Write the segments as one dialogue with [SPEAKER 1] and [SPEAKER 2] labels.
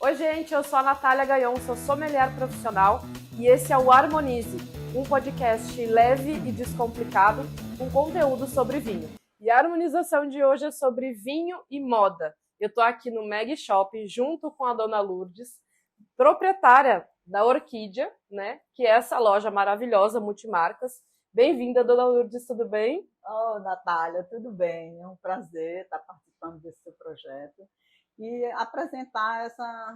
[SPEAKER 1] Oi, gente, eu sou a Natália Gaion, sou sommelier profissional e esse é o Harmonize, um podcast leve e descomplicado com conteúdo sobre vinho. E a harmonização de hoje é sobre vinho e moda. Eu tô aqui no Mag Shop junto com a dona Lourdes, proprietária da Orquídea, né? Que é essa loja maravilhosa, multimarcas. Bem-vinda, dona Lourdes, tudo bem?
[SPEAKER 2] Oh, Natália, tudo bem? É um prazer estar participando desse seu projeto e apresentar essa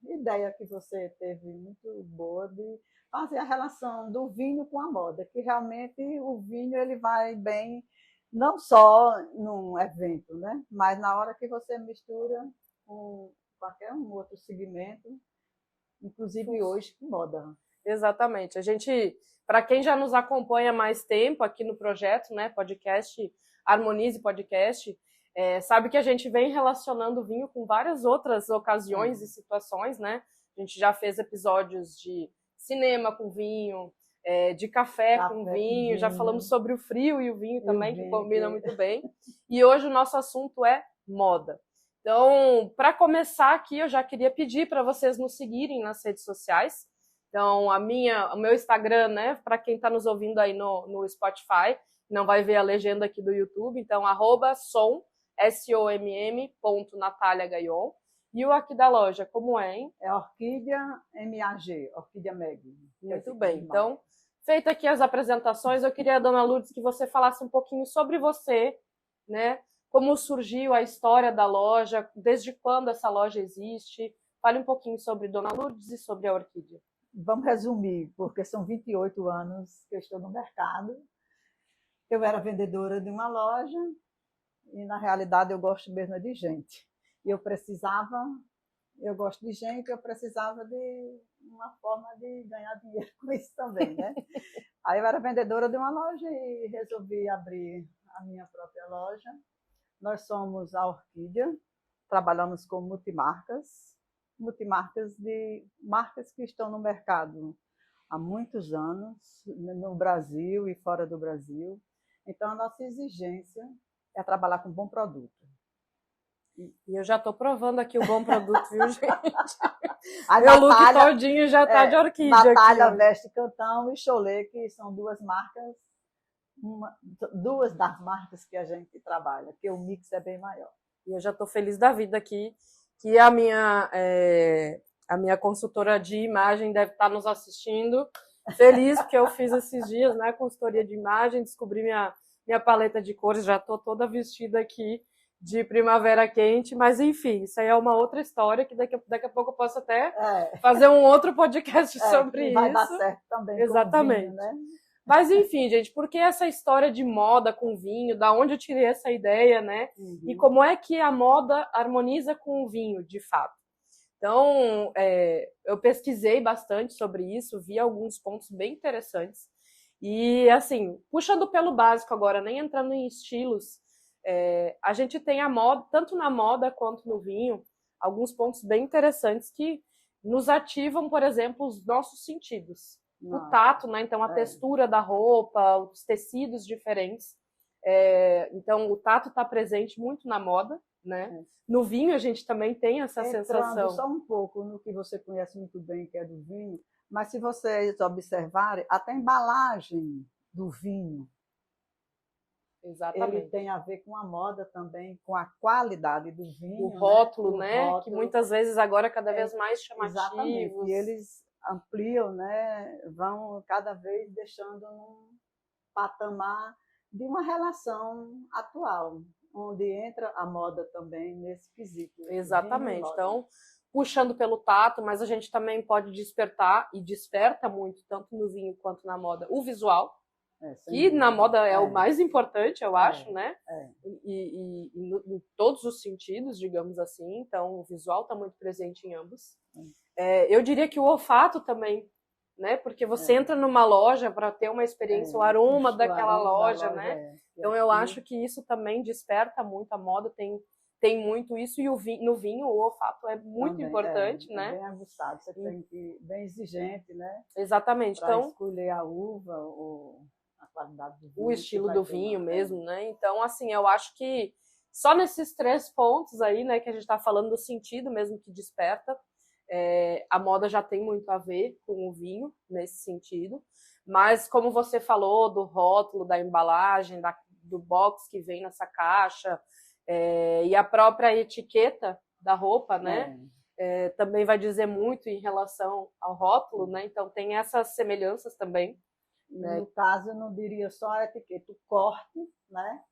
[SPEAKER 2] ideia que você teve muito boa de fazer a relação do vinho com a moda, que realmente o vinho ele vai bem não só num evento, né? Mas na hora que você mistura com qualquer um outro segmento, inclusive hoje com moda.
[SPEAKER 1] Exatamente. A gente, para quem já nos acompanha há mais tempo aqui no projeto, né, podcast, Harmonize Podcast, sabe que a gente vem relacionando o vinho com várias outras ocasiões e situações, né? A gente já fez episódios de cinema com vinho, de café com vinho, já falamos sobre o frio e o vinho também, que combina muito bem. E hoje o nosso assunto é moda. Então, para começar aqui, eu já queria pedir para vocês nos seguirem nas redes sociais. Então, o meu Instagram, né, para quem está nos ouvindo aí no Spotify, não vai ver a legenda aqui do YouTube, então, @somm.nataliagaion. E o aqui da loja, como é, hein?
[SPEAKER 2] É Orquídea MAG, Orquídea Mag.
[SPEAKER 1] Muito bem, então, feita aqui as apresentações, eu queria, dona Lourdes, que você falasse um pouquinho sobre você, né, como surgiu a história da loja, desde quando essa loja existe. Fale um pouquinho sobre dona Lourdes e sobre a Orquídea.
[SPEAKER 2] Vamos resumir, porque são 28 anos que eu estou no mercado. Eu era vendedora de uma loja e, na realidade, eu gosto mesmo de gente. E eu gosto de gente, eu precisava de uma forma de ganhar dinheiro com isso também, né? Aí eu era vendedora de uma loja e resolvi abrir a minha própria loja. Nós somos a Orquídea, trabalhamos com multimarcas de marcas que estão no mercado há muitos anos, no Brasil e fora do Brasil. Então, a nossa exigência é trabalhar com bom produto.
[SPEAKER 1] E eu já estou provando aqui o bom produto, viu, gente? Meu look todinho já está de Orquídea.
[SPEAKER 2] Natália Veste Cantão e Cholé, que são duas das marcas que a gente trabalha, que o mix é bem maior.
[SPEAKER 1] E eu já estou feliz da vida aqui, que a minha consultora de imagem deve estar nos assistindo. Feliz, porque eu fiz esses dias, né, consultoria de imagem, descobri minha paleta de cores, já estou toda vestida aqui de primavera quente, mas enfim, isso aí é uma outra história que daqui a pouco eu posso até fazer um outro podcast sobre isso.
[SPEAKER 2] Vai dar certo também.
[SPEAKER 1] Exatamente.
[SPEAKER 2] Com vinho, né?
[SPEAKER 1] Mas enfim, gente, por que essa história de moda com vinho? Da onde eu tirei essa ideia, né? Uhum. E como é que a moda harmoniza com o vinho, de fato? Então, eu pesquisei bastante sobre isso, vi alguns pontos bem interessantes. E, assim, puxando pelo básico agora, nem entrando em estilos, a gente tem a moda, tanto na moda quanto no vinho, alguns pontos bem interessantes que nos ativam, por exemplo, os nossos sentidos. O tato, né? Então, a textura da roupa, os tecidos diferentes. Então, o tato está presente muito na moda, né? No vinho, a gente também tem essa sensação.
[SPEAKER 2] Só um pouco no que você conhece muito bem, que é do vinho, mas se vocês observarem, até a embalagem do vinho,
[SPEAKER 1] exatamente,
[SPEAKER 2] ele tem a ver com a moda também, com a qualidade do vinho.
[SPEAKER 1] O rótulo, né? Que muitas vezes agora é cada vez mais chamativo.
[SPEAKER 2] Exatamente, e eles ampliam, né? Vão cada vez deixando um patamar de uma relação atual, onde entra a moda também nesse quesito.
[SPEAKER 1] Exatamente. Então, puxando pelo tato, mas a gente também pode despertar, e desperta muito, tanto no vinho quanto na moda, o visual, que na moda é o mais importante, eu acho, né? E em todos os sentidos, digamos assim. Então, o visual está muito presente em ambos. Eu diria que o olfato também, né? Porque você entra numa loja para ter uma experiência, o aroma daquela loja, né? Então eu acho que isso também desperta muito a moda, tem muito isso, e no vinho o olfato é muito também, importante, né?
[SPEAKER 2] É bem aguçado, você tem que ir bem exigente, né?
[SPEAKER 1] Exatamente.
[SPEAKER 2] Para
[SPEAKER 1] então
[SPEAKER 2] escolher a uva, a qualidade do vinho,
[SPEAKER 1] o estilo do vinho mesmo, né? Então, assim, eu acho que só nesses 3 pontos aí, né, que a gente está falando do sentido mesmo que desperta, A moda já tem muito a ver com o vinho nesse sentido, mas como você falou do rótulo, da embalagem, do box que vem nessa caixa, e a própria etiqueta da roupa, né? Também vai dizer muito em relação ao rótulo, né? Então tem essas semelhanças também. Né?
[SPEAKER 2] No caso, eu não diria só a etiqueta, o corte, né?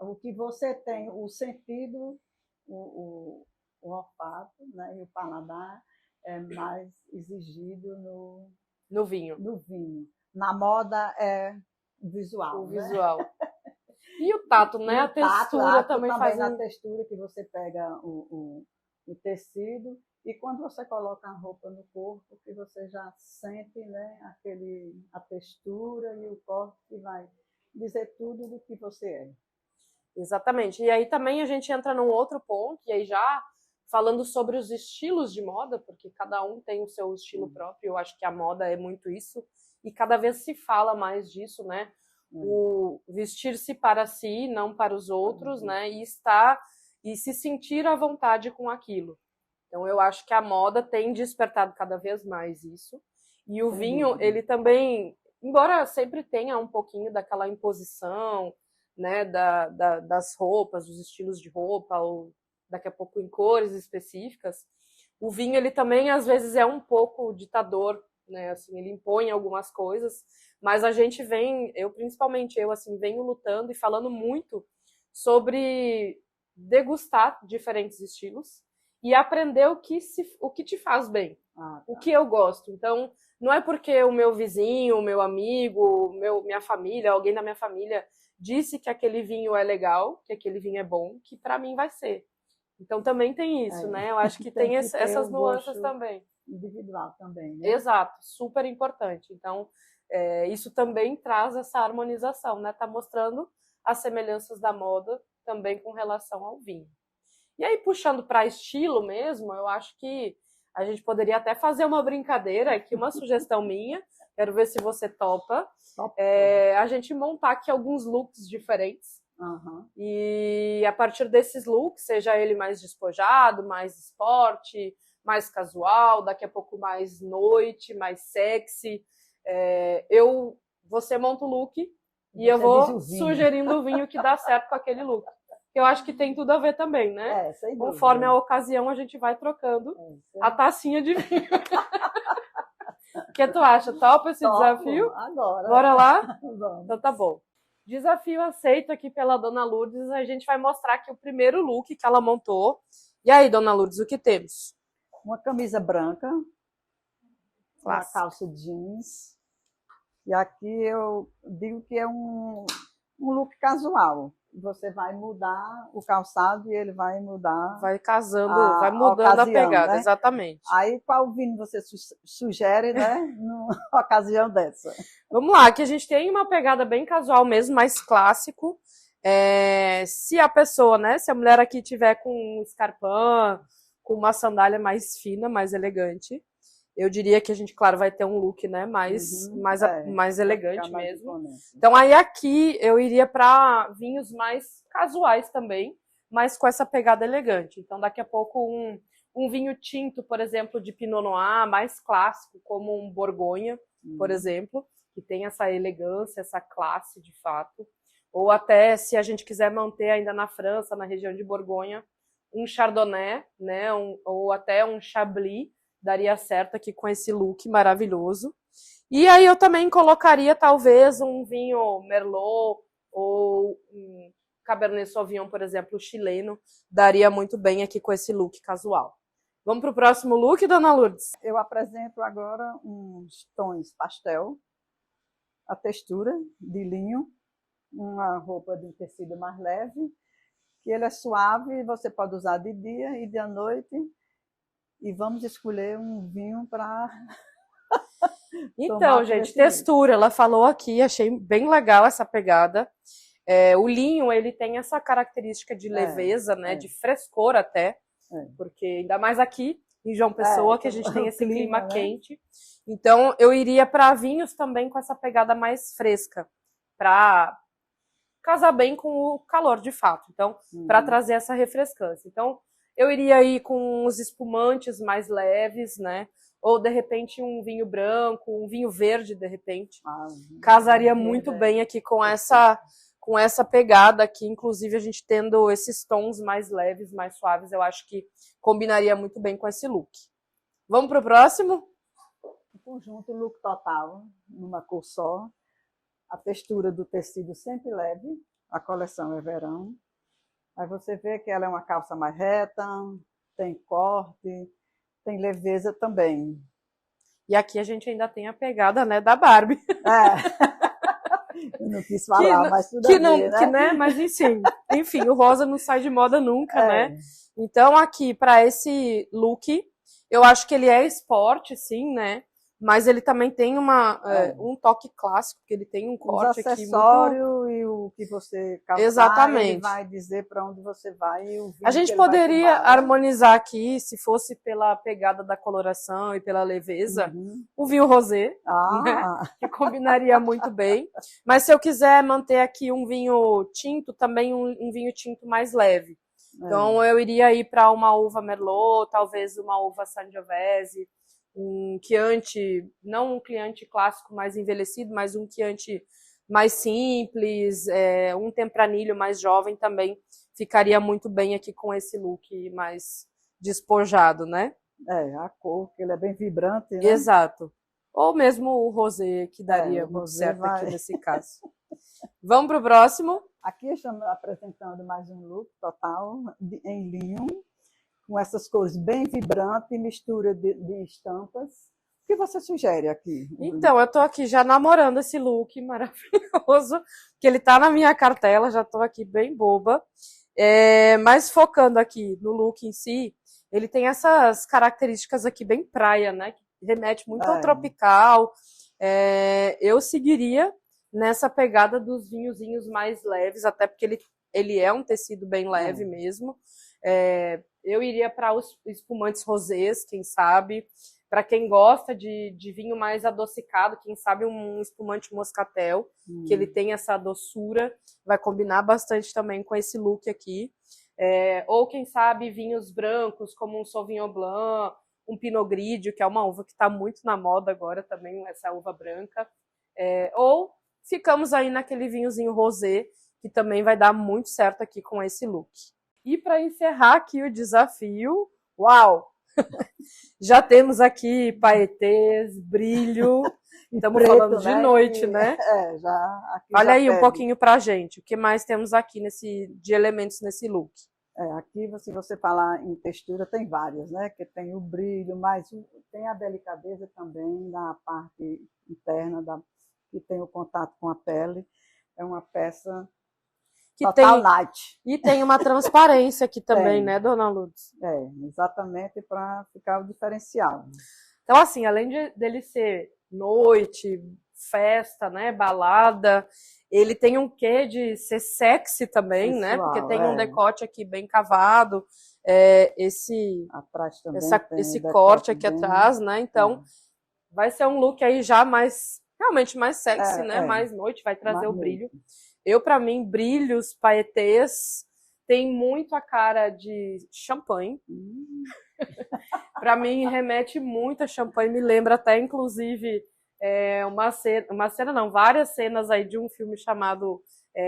[SPEAKER 2] O que você tem, o sentido, o olfato, né? E o paladar é mais exigido
[SPEAKER 1] no vinho.
[SPEAKER 2] Na moda é visual.
[SPEAKER 1] O visual. E o tato, né? A textura também faz.
[SPEAKER 2] Na textura que você pega o tecido e quando você coloca a roupa no corpo, que você já sente, né, a textura e o corte que vai dizer tudo do que você é.
[SPEAKER 1] Exatamente. E aí também a gente entra num outro ponto, e aí já falando sobre os estilos de moda, porque cada um tem o seu estilo próprio, eu acho que a moda é muito isso, e cada vez se fala mais disso, né? O vestir-se para si, não para os outros, né? E se sentir à vontade com aquilo. Então eu acho que a moda tem despertado cada vez mais isso. E o vinho, ele também, embora sempre tenha um pouquinho daquela imposição, né, das roupas, dos estilos de roupa, ou daqui a pouco em cores específicas, o vinho ele também às vezes é um pouco ditador, né? Assim, ele impõe algumas coisas, mas a gente principalmente eu assim, venho lutando e falando muito sobre degustar diferentes estilos e aprender o que te faz bem, o que eu gosto. Então, não é porque o meu vizinho, o meu amigo, minha família, alguém da minha família disse que aquele vinho é legal, que aquele vinho é bom, que para mim vai ser. Então também tem isso, né? Eu acho que tem essas nuances também.
[SPEAKER 2] Individual também, né?
[SPEAKER 1] Exato, super importante. Então, isso também traz essa harmonização, né? Tá mostrando as semelhanças da moda também com relação ao vinho. E aí, puxando para estilo mesmo, eu acho que a gente poderia até fazer uma brincadeira aqui, uma sugestão minha. Quero ver se você topa. A gente montar aqui alguns looks diferentes. E a partir desses looks, seja ele mais despojado, mais esporte, mais casual, daqui a pouco mais noite, mais sexy. Você monta o look e eu vou sugerindo o vinho que dá certo com aquele look. Eu acho que tem tudo a ver também, né? Conforme a ocasião, a gente vai trocando a tacinha de vinho. O que tu acha? Topa esse desafio?
[SPEAKER 2] Agora.
[SPEAKER 1] Bora lá?
[SPEAKER 2] Vamos.
[SPEAKER 1] Então tá bom. Desafio aceito aqui pela Dona Lourdes. A gente vai mostrar aqui o primeiro look que ela montou. E aí, Dona Lourdes, o que temos?
[SPEAKER 2] Uma camisa branca, uma calça jeans. E aqui eu digo que é um look casual. Você vai mudar o calçado e ele vai mudar.
[SPEAKER 1] Vai casando, vai mudando ocasião, a pegada, né? Exatamente.
[SPEAKER 2] Aí qual vinho você sugere, né? Numa ocasião dessa?
[SPEAKER 1] Vamos lá, aqui a gente tem uma pegada bem casual mesmo, mais clássico. Se a pessoa, né? Se a mulher aqui tiver com um escarpão, com uma sandália mais fina, mais elegante, eu diria que a gente, claro, vai ter um look, né, mais elegante mesmo. Então, aí aqui eu iria para vinhos mais casuais também, mas com essa pegada elegante. Então, daqui a pouco um vinho tinto, por exemplo, de Pinot Noir, mais clássico, como um Borgonha, por exemplo, que tem essa elegância, essa classe de fato. Ou até, se a gente quiser manter ainda na França, na região de Borgonha, um Chardonnay, né, ou até um Chablis, daria certo aqui com esse look maravilhoso. E aí eu também colocaria talvez um vinho Merlot ou um Cabernet Sauvignon, por exemplo, chileno, daria muito bem aqui com esse look casual. Vamos para o próximo look, Dona Lourdes?
[SPEAKER 2] Eu apresento agora uns tons pastel, a textura de linho, uma roupa de tecido mais leve, que ele é suave, você pode usar de dia e de noite. E vamos escolher um vinho para...
[SPEAKER 1] Então, gente, textura. Ela falou aqui, achei bem legal essa pegada. O linho, ele tem essa característica de leveza, né? De frescor até. Porque ainda mais aqui em João Pessoa, que a gente tem esse clima quente. Então, eu iria para vinhos também com essa pegada mais fresca. Para casar bem com o calor, de fato. Então, para trazer essa refrescância. Então, Eu iria aí com os espumantes mais leves, né? Ou, de repente, um vinho branco, um vinho verde, de repente. Casaria muito bem aqui com essa pegada aqui. Inclusive, a gente tendo esses tons mais leves, mais suaves, eu acho que combinaria muito bem com esse look. Vamos pro próximo?
[SPEAKER 2] O conjunto look total, numa cor só. A textura do tecido sempre leve. A coleção é verão. Aí você vê que ela é uma calça mais reta, tem corte, tem leveza também.
[SPEAKER 1] E aqui a gente ainda tem a pegada, né, da Barbie.
[SPEAKER 2] Eu não quis falar, mas tudo a ver, né?
[SPEAKER 1] Mas enfim, o rosa não sai de moda nunca, né? Então aqui, para esse look, eu acho que ele é esporte, sim, né? Mas ele também tem um toque clássico, porque ele tem um corte aqui. O
[SPEAKER 2] acessório e o que você calçar,
[SPEAKER 1] exatamente.
[SPEAKER 2] Ele vai dizer para onde você vai. E o
[SPEAKER 1] a gente poderia harmonizar aqui, se fosse pela pegada da coloração e pela leveza, o vinho rosé, né? Que combinaria muito bem. Mas se eu quiser manter aqui um vinho tinto, também um vinho tinto mais leve. Então eu iria ir para uma uva Merlot, talvez uma uva Sangiovese, um Chianti, não um Chianti clássico mais envelhecido, mas um Chianti mais simples, um Tempranillo mais jovem também ficaria muito bem aqui com esse look mais despojado, né?
[SPEAKER 2] A cor, que ele é bem vibrante, né?
[SPEAKER 1] Exato. Ou mesmo o rosé, que daria muito certo aqui nesse caso. Vamos para o próximo?
[SPEAKER 2] Aqui estamos apresentando mais um look total em linho, com essas cores bem vibrantes, mistura de estampas. O que você sugere aqui?
[SPEAKER 1] Então, eu tô aqui já namorando esse look maravilhoso, que ele tá na minha cartela, já tô aqui bem boba. Mas focando aqui no look em si, ele tem essas características aqui bem praia, né? Que remete muito ao tropical. Eu seguiria nessa pegada dos vinhozinhos mais leves, até porque ele é um tecido bem leve mesmo. Eu iria para os espumantes rosés, quem sabe. Para quem gosta de vinho mais adocicado, quem sabe um espumante moscatel, que ele tem essa doçura, vai combinar bastante também com esse look aqui. Ou quem sabe vinhos brancos, como um Sauvignon Blanc, um Pinot Grigio, que é uma uva que está muito na moda agora também, essa uva branca. Ou ficamos aí naquele vinhozinho rosé, que também vai dar muito certo aqui com esse look. E para encerrar aqui o desafio, uau! Já temos aqui paetês, brilho, estamos falando de noite, né? Olha aí um pouquinho pra gente, o que mais temos aqui de elementos nesse look?
[SPEAKER 2] Aqui, se você falar em textura, tem várias, né? Que tem o brilho, mas tem a delicadeza também na parte interna, que tem o contato com a pele. É uma peça total light.
[SPEAKER 1] E tem uma transparência aqui também, né, dona Lourdes?
[SPEAKER 2] Exatamente, para ficar o diferencial.
[SPEAKER 1] Então, assim, além dele ser noite, festa, né, balada, ele tem um quê de ser sexy também, sensual, né? Porque tem um decote aqui bem cavado,
[SPEAKER 2] atrás também
[SPEAKER 1] esse corte aqui atrás, né? Então, vai ser um look aí já realmente mais sexy, né? Mais noite, vai trazer o brilho. Para mim, brilhos, paetês, tem muito a cara de champanhe. Para mim, remete muito a champanhe, me lembra até, inclusive, várias cenas aí de um filme chamado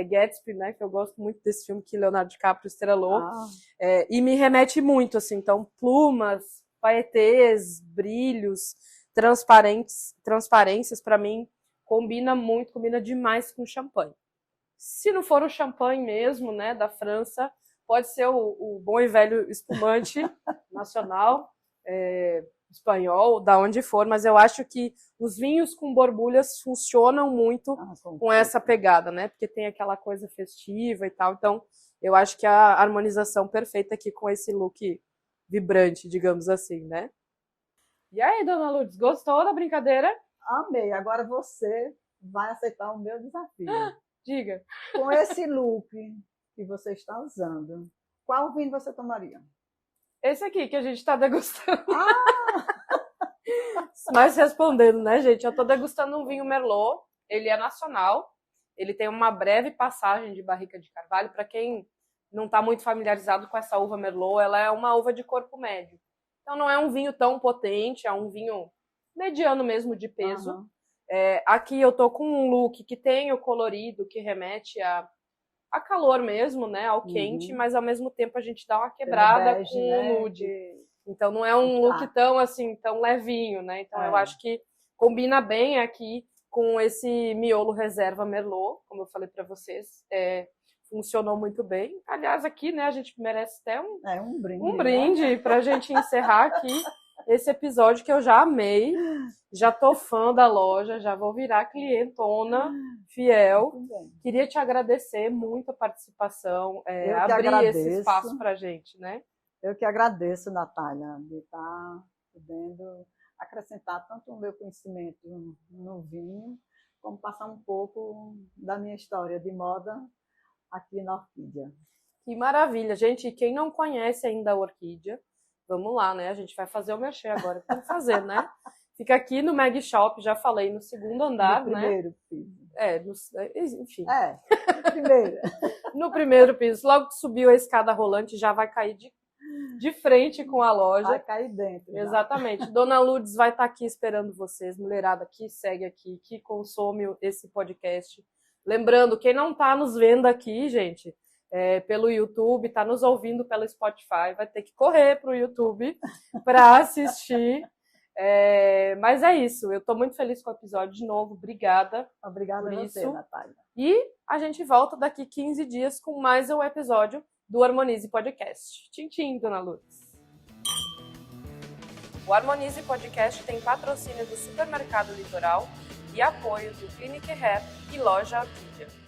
[SPEAKER 1] Gatsby, né? Que eu gosto muito desse filme que Leonardo DiCaprio estrelou. E me remete muito, assim, então, plumas, paetês, brilhos, transparências, para mim, combina demais com champanhe. Se não for o champanhe mesmo, né, da França, pode ser o bom e velho espumante nacional, espanhol, da onde for, mas eu acho que os vinhos com borbulhas funcionam muito com essa pegada, né, porque tem aquela coisa festiva e tal, então eu acho que a harmonização perfeita aqui com esse look vibrante, digamos assim, né. E aí, dona Lourdes, gostou da brincadeira?
[SPEAKER 2] Amei, agora você vai aceitar o meu desafio.
[SPEAKER 1] Diga.
[SPEAKER 2] Com esse look que você está usando, qual vinho você tomaria?
[SPEAKER 1] Esse aqui que a gente está degustando. Mas respondendo, né, gente? Eu estou degustando um vinho Merlot. Ele é nacional. Ele tem uma breve passagem de barrica de carvalho. Para quem não está muito familiarizado com essa uva Merlot, ela é uma uva de corpo médio. Então não é um vinho tão potente, é um vinho mediano mesmo de peso.
[SPEAKER 2] Uhum.
[SPEAKER 1] Aqui eu tô com um look que tem o colorido, que remete a calor mesmo, né, ao quente, mas ao mesmo tempo a gente dá uma quebrada
[SPEAKER 2] bege,
[SPEAKER 1] com
[SPEAKER 2] né?
[SPEAKER 1] o nude. Então não é um look tão assim, tão levinho, né? Então eu acho que combina bem aqui com esse miolo reserva Merlot, como eu falei para vocês. Funcionou muito bem. Aliás, aqui, né, a gente merece até
[SPEAKER 2] um brinde,
[SPEAKER 1] um brinde, né? Pra gente encerrar aqui esse episódio que eu já amei. Já tô fã da loja, já vou virar clientona fiel. Queria te agradecer muito a participação, abrir esse espaço pra gente, né?
[SPEAKER 2] Eu que agradeço, Natália, de estar podendo acrescentar tanto o meu conhecimento no vinho, como passar um pouco da minha história de moda aqui na Orquídea.
[SPEAKER 1] Que maravilha, gente. Quem não conhece ainda a Orquídea, vamos lá, né? A gente vai fazer o merchan agora. Vamos fazer, né? Fica aqui no Mag Shop, já falei, no segundo andar,
[SPEAKER 2] no primeiro piso.
[SPEAKER 1] Enfim.
[SPEAKER 2] No primeiro.
[SPEAKER 1] No primeiro piso. Logo que subiu a escada rolante, já vai cair de frente com a loja.
[SPEAKER 2] Vai cair dentro.
[SPEAKER 1] Exatamente. Já. Dona Lourdes vai estar aqui esperando vocês. Mulherada que segue aqui, que consome esse podcast. Lembrando, quem não está nos vendo aqui, gente, pelo YouTube, está nos ouvindo pelo Spotify, vai ter que correr para o YouTube para assistir. Mas é isso. Eu estou muito feliz com o episódio de novo. Obrigada.
[SPEAKER 2] Obrigada a você, Natália.
[SPEAKER 1] E a gente volta daqui 15 dias com mais um episódio do Harmonize Podcast. Tchim, tchim, Dona Lourdes. O Harmonize Podcast tem patrocínio do Supermercado Litoral e apoio do Clinic Hair e Loja Orquídea.